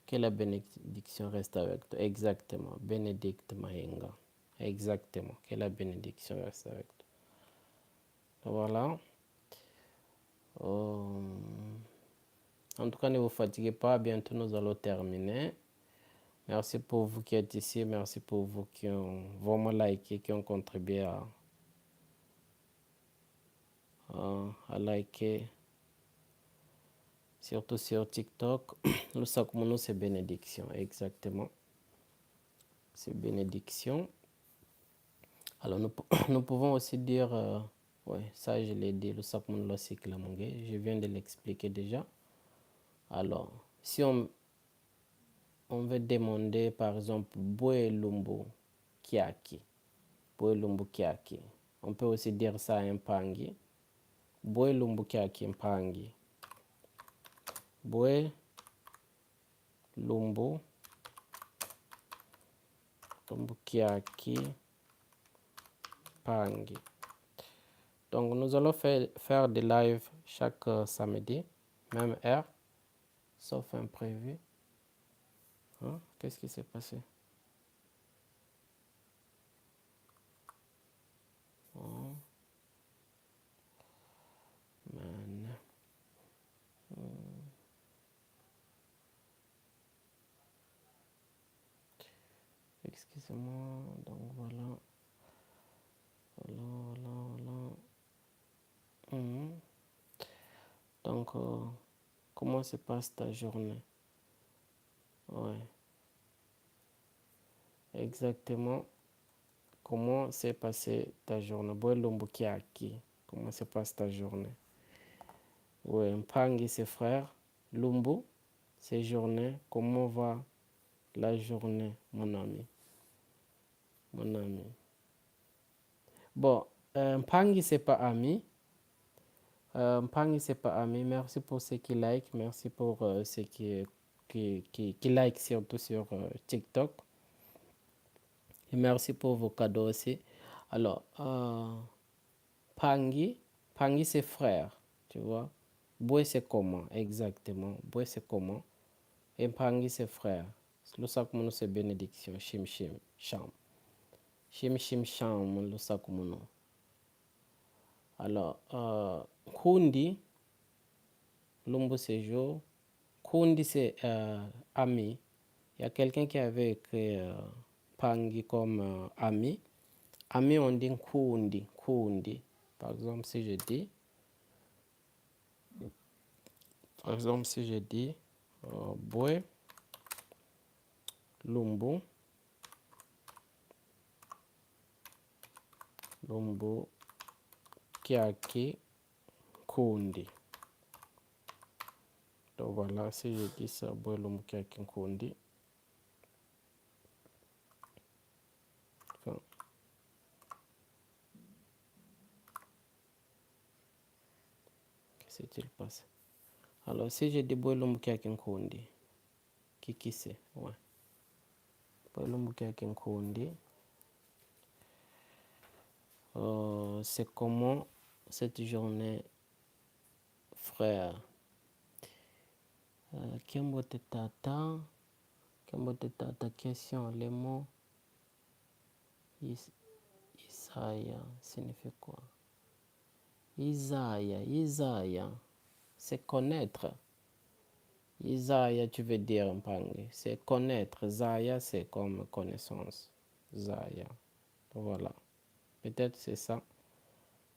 Que la bénédiction reste avec toi. Exactement. Bénédicte Mahenga. Exactement. Que la bénédiction reste avec toi. Voilà. En tout cas, ne vous fatiguez pas. Bientôt, nous allons terminer. Merci pour vous qui êtes ici. Merci pour vous qui ont vraiment liké, qui ont contribué à liker. Surtout sur TikTok. Le sakumono, c'est bénédiction. Exactement. C'est bénédiction. Alors, nous pouvons aussi dire, oui, ça je l'ai dit, le sakumono, le siklamongé. Je viens de l'expliquer déjà. Alors, si on veut demander, par exemple, Boe Lumbu Kiaki. Boe Lumbu Kiaki. On peut aussi dire ça en pangi. Boe Lumbu Kiaki en pangi. Boe Lumbu Kiaki pangi. Donc, nous allons faire des lives chaque samedi, même heure, sauf imprévu. Hein? Qu'est-ce qui s'est passé? Oh. Man. Excusez-moi, donc voilà. Donc, comment se passe ta journée? Ouais. Exactement. Comment s'est passée ta journée? Comment se passe ta journée? Oui, Mpangi, c'est frère. Lumbu, c'est journée. Comment va la journée, mon ami? Mon ami. Bon, Mpangi, c'est pas ami. Mpangi, c'est pas ami. Merci pour ceux qui like. Merci pour ceux qui like surtout sur TikTok. Et merci pour vos cadeaux aussi. Alors, Pangi c'est frère, tu vois. Boué c'est comment, exactement. Boué c'est comment. Et Pangi c'est frère. Le sakumono c'est bénédiction. Shim shim sham. Shim shim sham le sakumono. Alors, Kundi, Lumbu c'est jour. Kundi c'est ami. Il y a quelqu'un qui avait écrit Pangi comme ami. Ami on dit Kundi. Kundi. Par exemple, si je dis Boué Lumbu Kiaki Kundi. Donc voilà, si je dis ça, Boelumukia Kinkundi. Enfin, que s'est-il passé? Alors, si je dis Boelumukia Kinkundi, qui c'est? Ouais. Boelumukia Kinkundi. C'est comment cette journée, frère? Kembote tata question, les mots Isaya signifie quoi? Isaya, c'est connaître. Isaya, tu veux dire en pangue, c'est connaître. Zaya, c'est comme connaissance. Zaya, voilà. Peut-être c'est ça.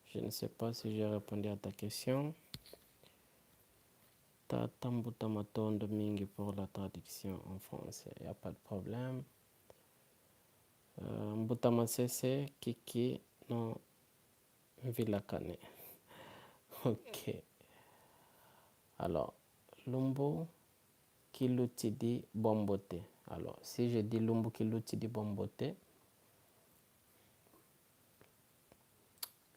Je ne sais pas si j'ai répondu à ta question. Tatambuta matondo mingi pour la traduction en français, il n'y a pas de problème. Mbuta masese kiki no vilakane. Ok. Alors, lumbu kilutidi bombote. Alors, si je dis lumbu kilutidi bombote,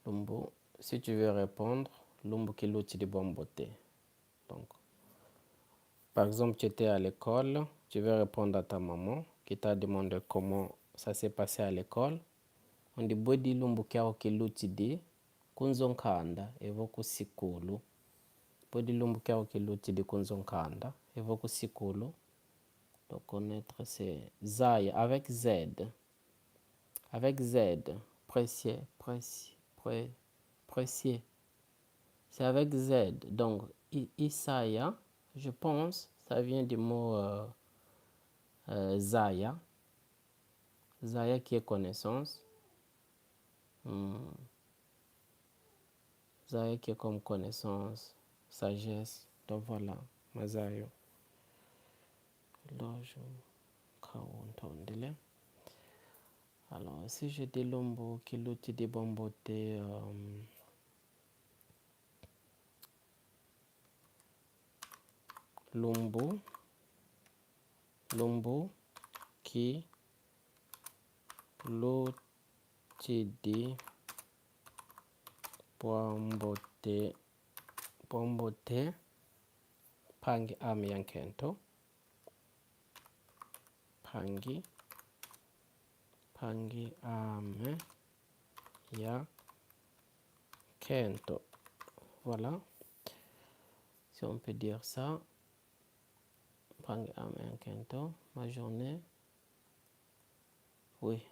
lumbu, si tu veux répondre, lumbu kilutidi bombote. Donc, par exemple, tu étais à l'école, tu veux répondre à ta maman qui t'a demandé comment ça s'est passé à l'école. On dit bodi lumbu kyao kilutidi kunzonkanda evo kusikulu. Bodi lumbu kyao kilutidi kunzonkanda evo kusikulu. Donc connaître c'est Zaya avec Z. Avec Z. Précieux. C'est avec Z. Donc Isaya, je pense, ça vient du mot Zaya. Zaya qui est connaissance. Zaya qui est comme connaissance, sagesse. Donc voilà, Mazayo. Alors, si je dis Lombo, Kiluti di Bombote, Lombo, qui luti di Bombote, Pangi ame yankento, Pangi ame ya kento. Voilà, si on peut dire ça. Pangi ame yankento, ma journée. Oui.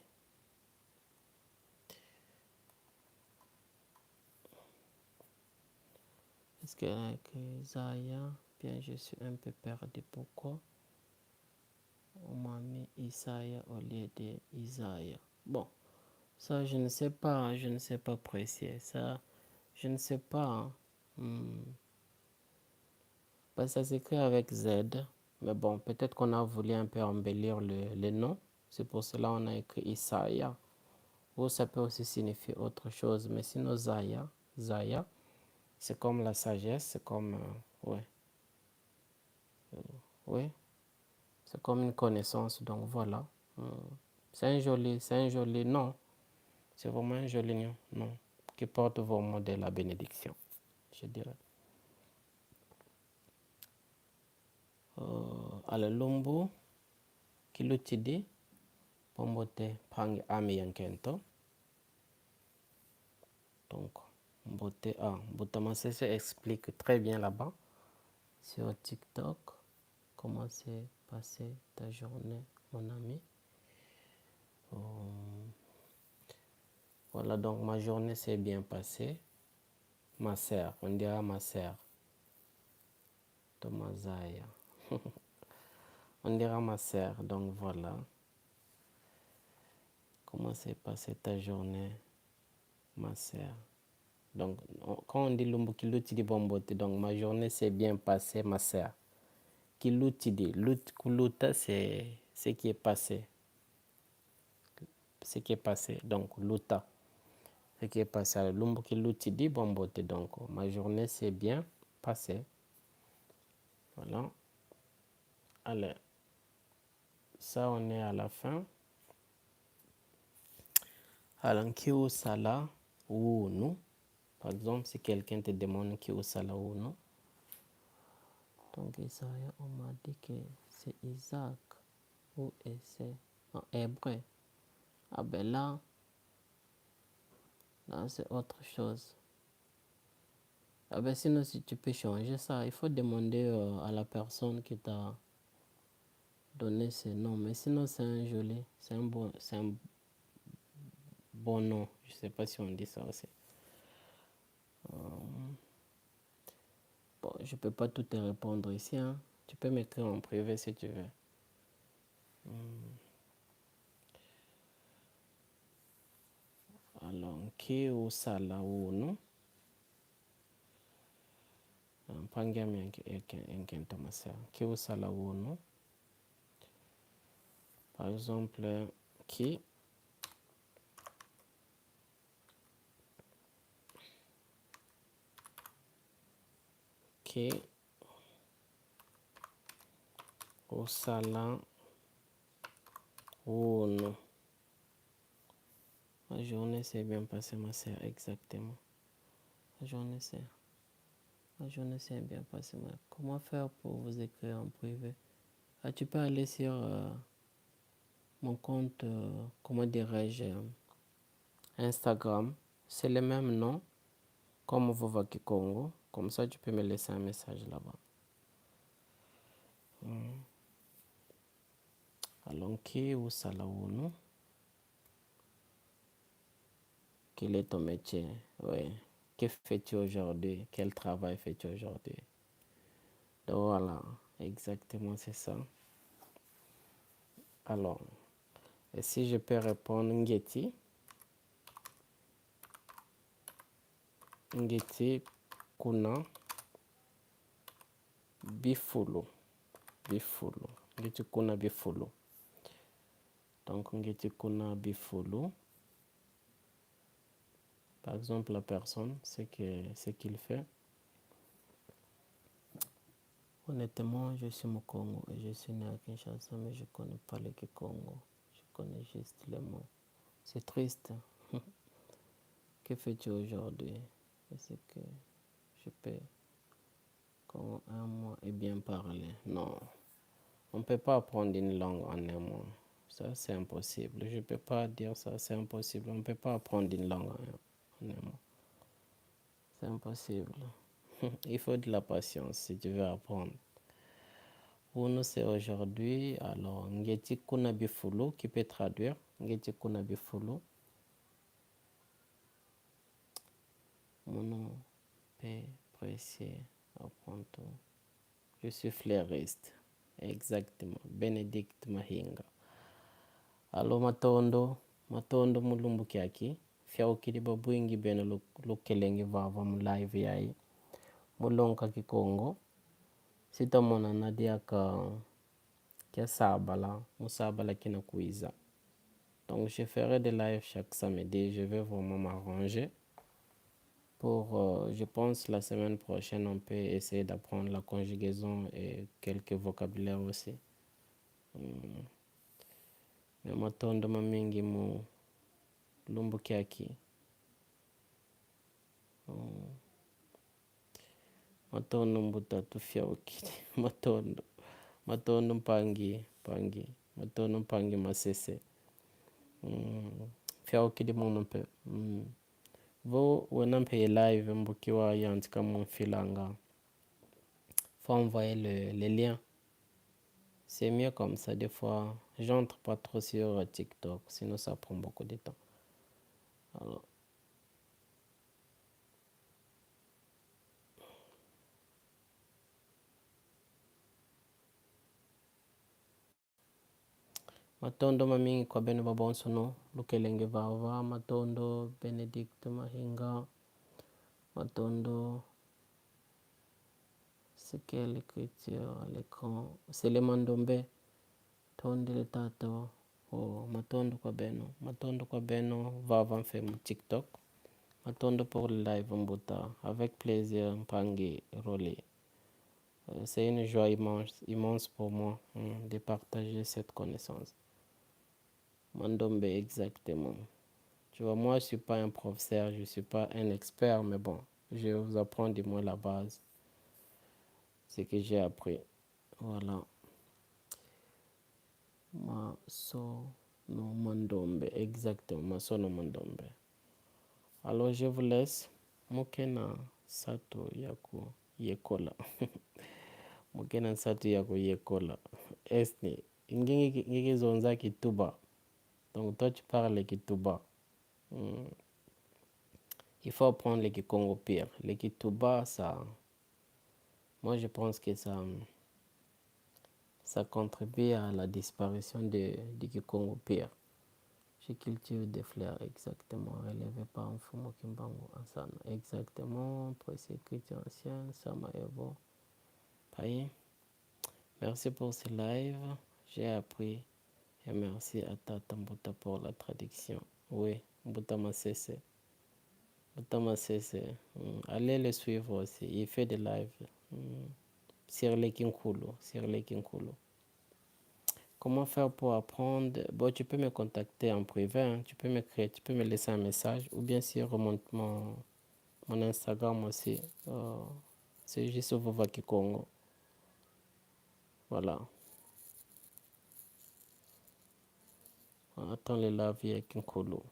Est-ce que avec Zaya, bien je suis un peu perdu. Pourquoi on m'a mis Isaiah au lieu de Isaiah? Bon, ça je ne sais pas préciser. Ça, je ne sais pas. Parce que ça s'écrit avec Z. Mais bon, peut-être qu'on a voulu un peu embellir le nom. C'est pour cela qu'on a écrit Isaiah. Ou ça peut aussi signifier autre chose. Mais sinon, Zaya, c'est comme la sagesse, c'est comme... ouais. Oui, c'est comme une connaissance. Donc voilà. C'est un joli nom. C'est vraiment un joli nom qui porte vraiment de la bénédiction, je dirais. Alors, Lumbu, Kilutidi, Pombote, Pang Ami Yankento. Donc, Mbote, Mbotamasese explique très bien là-bas sur TikTok comment s'est passée ta journée, mon ami. Voilà, donc ma journée s'est bien passée. Ma sœur, on dira ma sœur. Tomazaya. On dira ma sœur, donc voilà. Comment s'est passée ta journée, ma sœur? Donc, quand on dit Lumbu Kilutidi Bombote, donc ma journée s'est bien passée, ma sœur. Kilutidi, Kuluta, c'est ce qui est passé. Ce qui est passé, donc Luta. Ce qui est passé. Alors, Lumbu Kilutidi Bombote, donc ma journée s'est bien passée. Voilà. Allez, ça on est à la fin. Alors, qui ou ça là, ou non. Par exemple, si quelqu'un te demande qui ou ça là ou non. Donc, Isaïe, on m'a dit que c'est Isaac ou c'est en hébreu. Ah ben là c'est autre chose. Ah ben sinon, si tu peux changer ça, il faut demander à la personne qui t'a donné ce nom. Mais sinon, c'est un joli, c'est un bon nom. Je sais pas si on dit ça aussi. Bon, je peux pas tout te répondre ici, hein. Tu peux m'écrire en privé si tu veux. Alors, qui ou ça là ou non? Pangam yankin Thomas. Qui ou ça là ou non? Par exemple, qui ou ça là ou non? La journée s'est bien passée, ma soeur, exactement. La journée s'est bien passée. Mais comment faire pour vous écrire en privé? Ah, tu peux aller sur mon compte, comment dirais-je, Instagram. C'est le même nom comme Vovaki Congo. Comme ça, tu peux me laisser un message là-bas. Alors, qui ou ça là ou non? Quel est ton métier? Oui. Que fais-tu aujourd'hui? Quel travail fais-tu aujourd'hui? Donc voilà, exactement c'est ça. Alors, et si je peux répondre Ngeti kuna bifulu. Ngeti kuna bifulu. Donc Ngeti kuna bifulu. Par exemple, la personne, ce qu'il fait. Honnêtement, je suis au Congo et je suis né à Kinshasa, mais je ne connais pas le Congo. Je connais juste les mots. C'est triste. Que fais-tu aujourd'hui? Est-ce que je peux, quand un mois est bien parlé? Non, on ne peut pas apprendre une langue en un mois. Ça, c'est impossible. Je ne peux pas dire ça, c'est impossible. On ne peut pas apprendre une langue en un mois. C'est impossible. Il faut de la patience si tu veux apprendre. Pour nous, c'est aujourd'hui. Alors, Ngeti Kuna Bifulu, qui peut traduire. Ngeti Kuna Bifulu. Mon nom peut précieux apprendre tout. Je suis fleuriste. Exactement. Benedict Mahinga. Alo matondo mulumbu kyaki. Fiao kidi babuingi beno lukelengi vava mu live yai. Mulonka kikongo. Sita mona nadia ka sabala. Musabala kina kuiza. Donc je ferai des lives chaque samedi. Je vais vraiment m'arranger. Je pense la semaine prochaine, on peut essayer d'apprendre la conjugaison et quelques vocabulaires aussi. Mais matondo mamingi mu lumbu kyaki. Matondo mbuta tufia ukiti. Matondo mpangi. Matondo mpangi masese. Fia ukiti mpe. Vo wenampe live mbukiwa yantika filanga. Faut envoyer le lien. C'est mieux comme ça. Des fois, j'entre pas trop sur TikTok, sinon ça prend beaucoup de temps. Alors, matondo mamingi kwa bene babonsono, lukelenge vava, matondo, Benedict Mahinga, matondo, c'est quelle écriture à l'écran? C'est le mandombe, tondi le tato, oh, matondo kwa beno, vava fait mon TikTok, matondo pour le live mbuta, avec plaisir, mpangi, roli. C'est une joie immense, immense pour moi de partager cette connaissance. Mandombe, exactement. Tu vois, moi, je ne suis pas un professeur, je ne suis pas un expert, mais bon, je vous apprends du moins la base, ce que j'ai appris. Voilà. Maso no Mandombe, exactement, Maso no Mandombe. Alors, je vous laisse. Mukena Sato Yaku Yekola. Mukena Sato Yaku Yekola. Esni. Ngiki zonza Kituba. Donc, toi, tu parles Kituba. Il faut apprendre le Kikongo pire. Le Kituba, ça. Moi, je pense que ça contribue à la disparition du Kikongo pire. Je cultive des fleurs, exactement. Relevé par un fumo Kimbangu Asana. Exactement. Présécuté ancien, Samaevo. Paye. Merci pour ce live. J'ai appris. Et merci à Tata Mbuta pour la traduction. Oui, Mbuta Masese. Mbuta Masese. Allez le suivre aussi. Il fait des lives. Sur les Kinkulu. Sur les Kinkulu. Comment faire pour apprendre? Bon, tu peux me contacter en privé, hein. Tu peux m'écrire, tu peux me laisser un message ou bien sur mon Instagram aussi. C'est juste Vovaki Congo. Voilà. Attends le live avec Nkolo.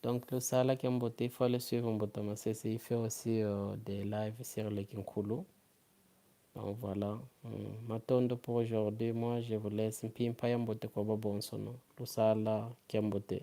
Donc, le Sala Kimbote, il faut le suivre en Botamase. Il fait aussi des lives sur les Kinkulu. Donc, voilà. Matondo pour aujourd'hui. Moi, je vous laisse. Mpimpa Yambote kwa babonsono. Le Sala Kimbote.